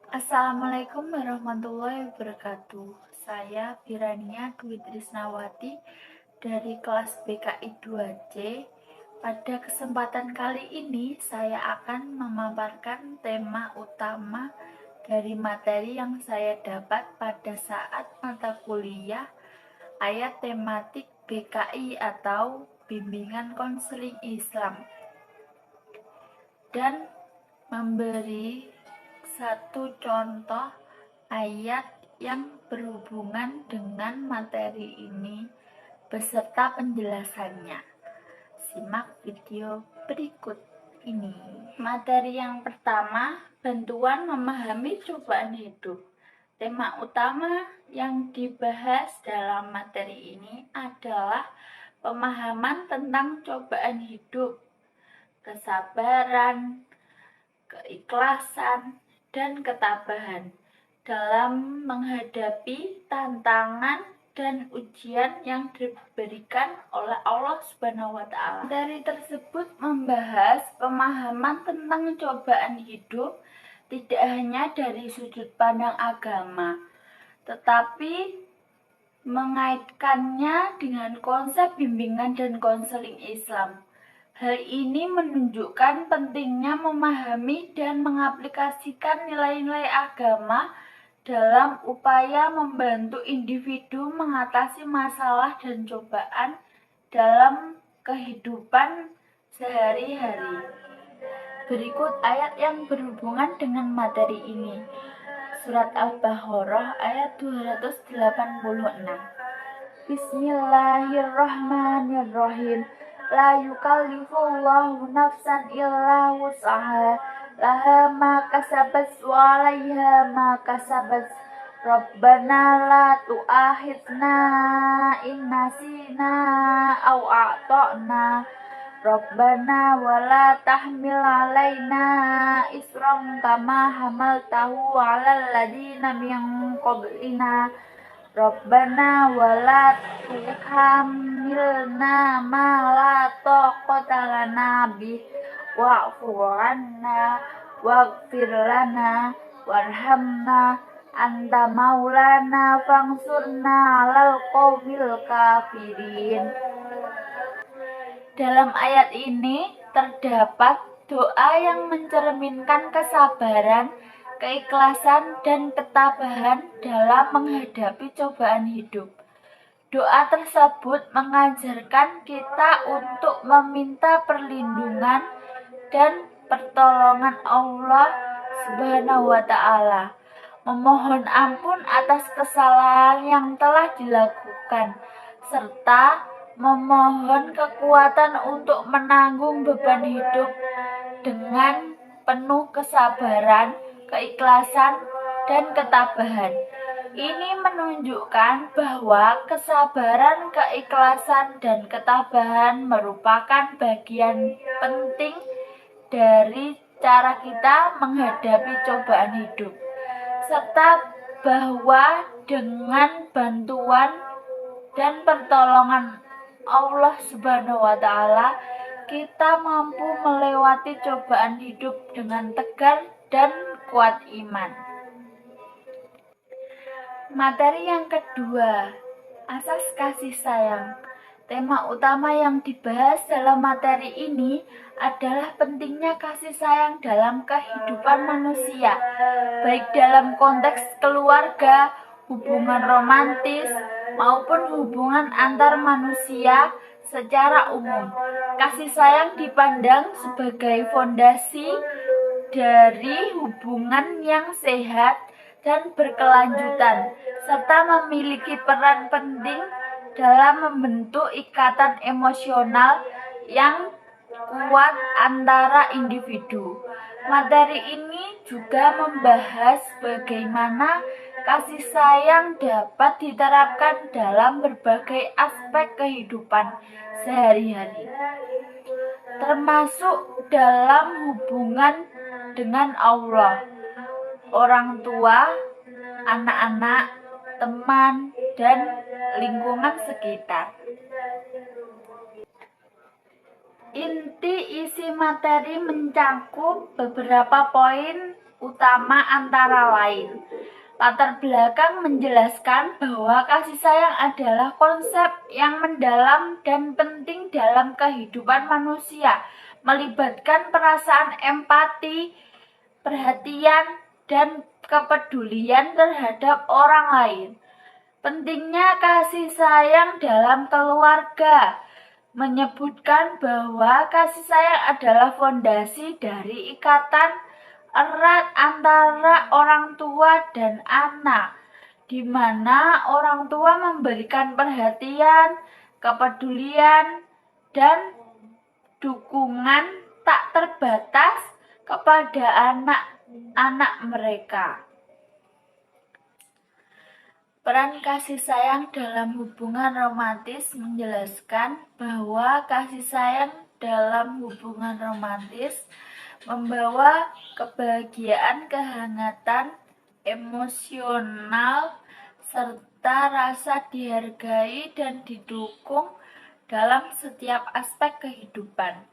Assalamualaikum warahmatullahi wabarakatuh. Saya Firania Dwi Trisnawati dari kelas BKI 2C. Pada kesempatan kali ini saya akan memaparkan tema utama dari materi yang saya dapat pada saat mata kuliah ayat tematik BKI atau Bimbingan Konseling Islam, dan memberi satu contoh ayat yang berhubungan dengan materi ini beserta penjelasannya. Simak video berikut ini. Materi yang pertama, bantuan memahami cobaan hidup. Tema utama yang dibahas dalam materi ini adalah pemahaman tentang cobaan hidup, kesabaran, keikhlasan, dan ketabahan dalam menghadapi tantangan dan ujian yang diberikan oleh Allah Subhanahu wa Ta'ala. Materi tersebut membahas pemahaman tentang cobaan hidup tidak hanya dari sudut pandang agama, tetapi mengaitkannya dengan konsep bimbingan dan konseling Islam. Hal ini menunjukkan pentingnya memahami dan mengaplikasikan nilai-nilai agama dalam upaya membantu individu mengatasi masalah dan cobaan dalam kehidupan sehari-hari. Berikut ayat yang berhubungan dengan materi ini. Surat Al-Baqarah ayat 286. Bismillahirrahmanirrahim. La yukallifullahu nafsan illa wus'aha, laha ma kasabat wa 'alaiha ma kasabat. Rabbana la tu'akhidna in nasina aw a'ta'na. Rabbana wa la tahmil 'alaina isran kama hamaltahu 'alal ladina min qablina. Rabbana wala tuhamilna ma la taqata lana bih wa'fu 'anna waghfir lana warhamna anta maulana fangsurna 'alal qaumil kafirin. Dalam ayat ini terdapat doa yang mencerminkan kesabaran, keikhlasan, dan ketabahan dalam menghadapi cobaan hidup. Doa tersebut mengajarkan kita untuk meminta perlindungan dan pertolongan Allah Subhanahu wa Ta'ala, memohon ampun atas kesalahan yang telah dilakukan, serta memohon kekuatan untuk menanggung beban hidup dengan penuh kesabaran, keikhlasan, dan ketabahan. Ini menunjukkan bahwa kesabaran, keikhlasan, dan ketabahan merupakan bagian penting dari cara kita menghadapi cobaan hidup, serta bahwa dengan bantuan dan pertolongan Allah Subhanahu wa Ta'ala, kita mampu melewati cobaan hidup dengan tegar dan kuat iman. Materi yang kedua, asas kasih sayang. Tema utama yang dibahas dalam materi ini adalah pentingnya kasih sayang dalam kehidupan manusia, baik dalam konteks keluarga, hubungan romantis, maupun hubungan antar manusia secara umum. Kasih sayang dipandang sebagai fondasi dari hubungan yang sehat dan berkelanjutan, serta memiliki peran penting dalam membentuk ikatan emosional yang kuat antara individu. Materi ini juga membahas bagaimana kasih sayang dapat diterapkan dalam berbagai aspek kehidupan sehari-hari, termasuk dalam hubungan dengan Allah, orang tua, anak-anak, teman, dan lingkungan sekitar. Inti isi materi mencakup beberapa poin utama antara lain. Latar belakang menjelaskan bahwa kasih sayang adalah konsep yang mendalam dan penting dalam kehidupan manusia, melibatkan perasaan empati, perhatian, dan kepedulian terhadap orang lain. Pentingnya kasih sayang dalam keluarga menyebutkan bahwa kasih sayang adalah fondasi dari ikatan erat antara orang tua dan anak, di mana orang tua memberikan perhatian, kepedulian, dan dukungan tak terbatas kepada anak-anak mereka. Peran kasih sayang dalam hubungan romantis menjelaskan bahwa kasih sayang dalam hubungan romantis membawa kebahagiaan, kehangatan emosional, serta rasa dihargai dan didukung dalam setiap aspek kehidupan.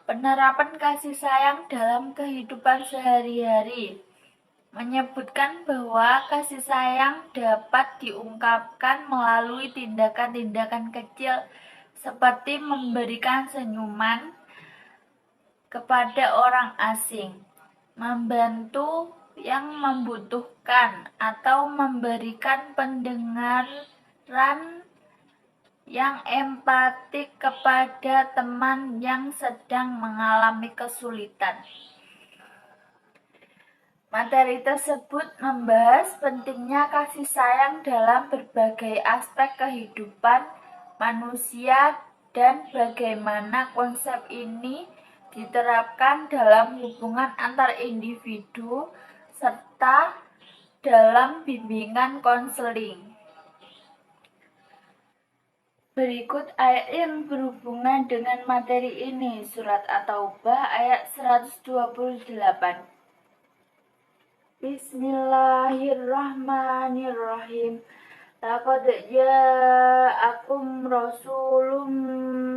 Penerapan kasih sayang dalam kehidupan sehari-hari menyebutkan bahwa kasih sayang dapat diungkapkan melalui tindakan-tindakan kecil seperti memberikan senyuman kepada orang asing, membantu yang membutuhkan, atau memberikan pendengaran yang empatik kepada teman yang sedang mengalami kesulitan. Materi tersebut membahas pentingnya kasih sayang dalam berbagai aspek kehidupan manusia dan bagaimana konsep ini diterapkan dalam hubungan antar individu serta dalam bimbingan konseling. Berikut ayat yang berhubungan dengan materi ini, surat At-Taubah ayat 128. Bismillahirrahmanirrahim. Laqad ja'akum rasulun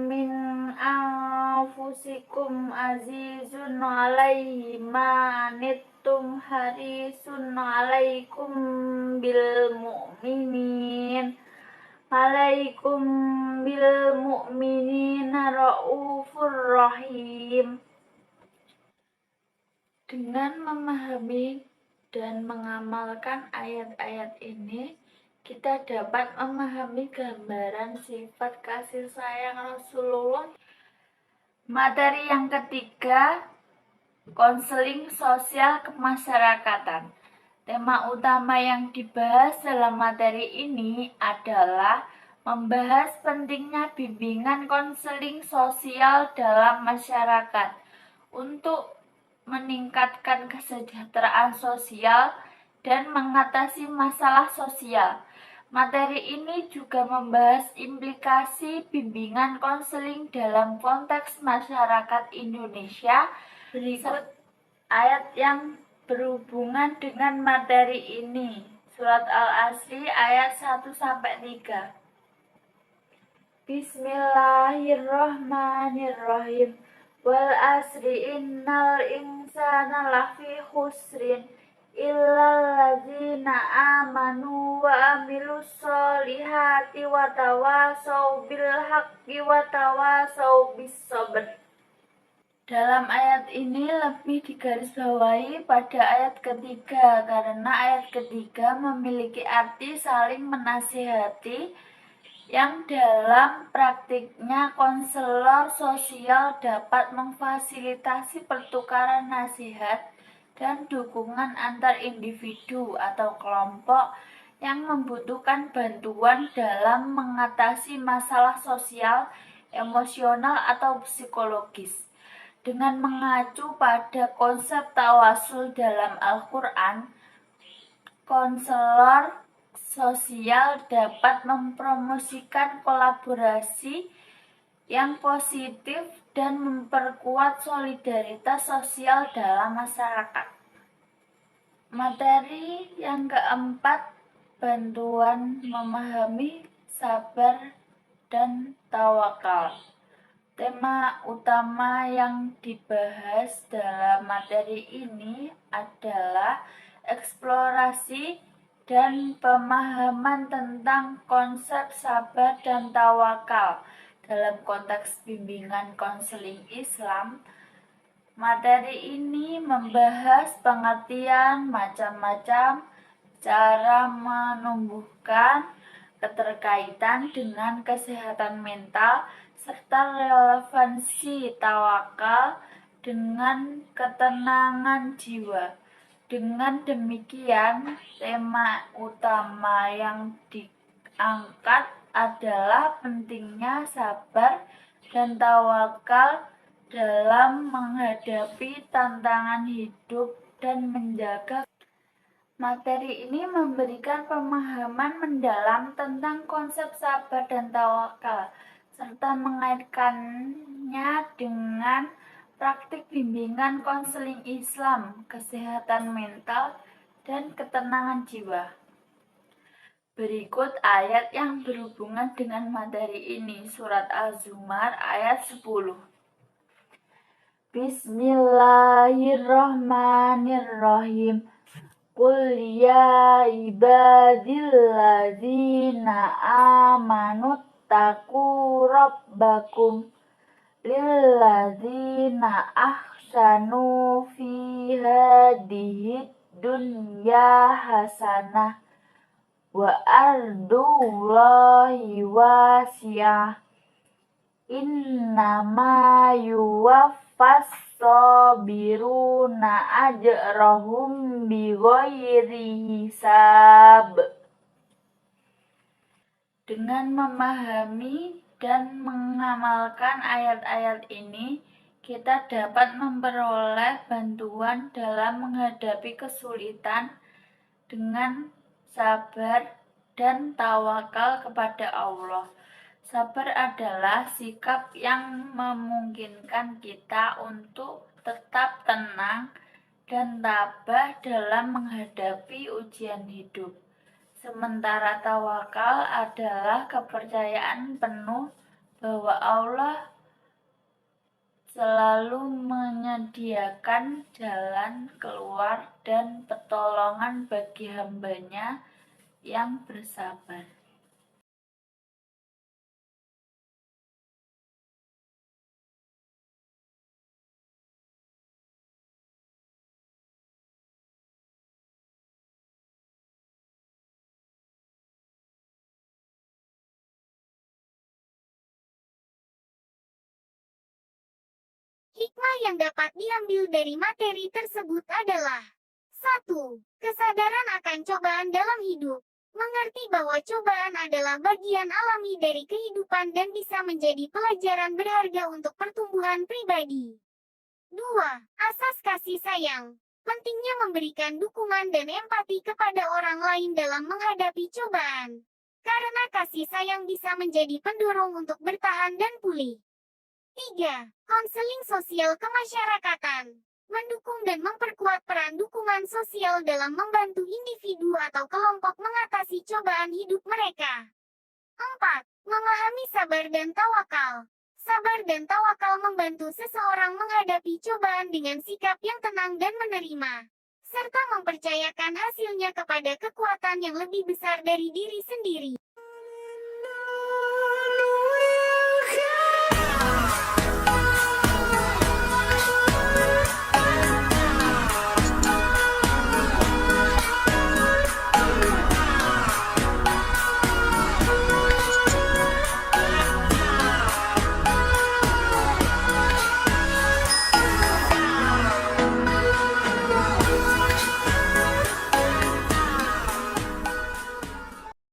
min anfusikum azizun 'alaihi ma anittum harisun 'alaikum bil mu'minina raufur rahim. Dengan memahami dan mengamalkan ayat-ayat ini, kita dapat memahami gambaran sifat kasih sayang Rasulullah. Materi yang ketiga, konseling sosial kemasyarakatan. Tema utama yang dibahas dalam materi ini adalah membahas pentingnya bimbingan konseling sosial dalam masyarakat untuk meningkatkan kesejahteraan sosial dan mengatasi masalah sosial. Materi ini juga membahas implikasi bimbingan konseling dalam konteks masyarakat Indonesia. Berikut ayat yang berhubungan dengan materi ini. Surat Al-Asri ayat 1-3. Bismillahirrahmanirrahim. Wal asri innal insana lafi khusrin illal ladzina amanu wa amilus solihati wa tawasau bil haqqi wa tawasau bis sabr. Dalam ayat ini lebih digarisbawahi pada ayat ketiga, karena ayat ketiga memiliki arti saling menasihati yang dalam praktiknya konselor sosial dapat memfasilitasi pertukaran nasihat dan dukungan antar individu atau kelompok yang membutuhkan bantuan dalam mengatasi masalah sosial, emosional, atau psikologis. Dengan mengacu pada konsep tawasul dalam Al-Quran, konselor sosial dapat mempromosikan kolaborasi yang positif dan memperkuat solidaritas sosial dalam masyarakat. Materi yang keempat, bantuan memahami sabar dan tawakal. Tema utama yang dibahas dalam materi ini adalah eksplorasi dan pemahaman tentang konsep sabar dan tawakal dalam konteks bimbingan konseling Islam. Materi ini membahas pengertian macam-macam cara menumbuhkan keterkaitan dengan kesehatan mental serta relevansi tawakal dengan ketenangan jiwa. Dengan demikian, tema utama yang diangkat adalah pentingnya sabar dan tawakal dalam menghadapi tantangan hidup dan menjaga. Materi ini memberikan pemahaman mendalam tentang konsep sabar dan tawakal, serta mengaitkannya dengan praktik bimbingan konseling Islam, kesehatan mental, dan ketenangan jiwa. Berikut ayat yang berhubungan dengan materi ini, surat Az-Zumar ayat 10. Bismillahirrahmanirrahim. Qul ya ibadilladzina amanu taqu rabbakum lilladzina ahsanu fi hadhihi dunya hasanah wa ardullahi wasi'ah innama yuwaffas sabiruna ajrahum bighairi hisab. Dengan memahami dan mengamalkan ayat-ayat ini, kita dapat memperoleh bantuan dalam menghadapi kesulitan dengan sabar dan tawakal kepada Allah. Sabar adalah sikap yang memungkinkan kita untuk tetap tenang dan tabah dalam menghadapi ujian hidup. Sementara tawakal adalah kepercayaan penuh bahwa Allah selalu menyediakan jalan keluar dan pertolongan bagi hamba-Nya yang bersabar. Hikmah yang dapat diambil dari materi tersebut adalah 1. Kesadaran akan cobaan dalam hidup. Mengerti bahwa cobaan adalah bagian alami dari kehidupan dan bisa menjadi pelajaran berharga untuk pertumbuhan pribadi. 2. Asas kasih sayang. Pentingnya memberikan dukungan dan empati kepada orang lain dalam menghadapi cobaan. Karena kasih sayang bisa menjadi pendorong untuk bertahan dan pulih. 3. Konseling sosial kemasyarakatan. Mendukung dan memperkuat peran dukungan sosial dalam membantu individu atau kelompok mengatasi cobaan hidup mereka. 4. Memahami sabar dan tawakal. Sabar dan tawakal membantu seseorang menghadapi cobaan dengan sikap yang tenang dan menerima, serta mempercayakan hasilnya kepada kekuatan yang lebih besar dari diri sendiri.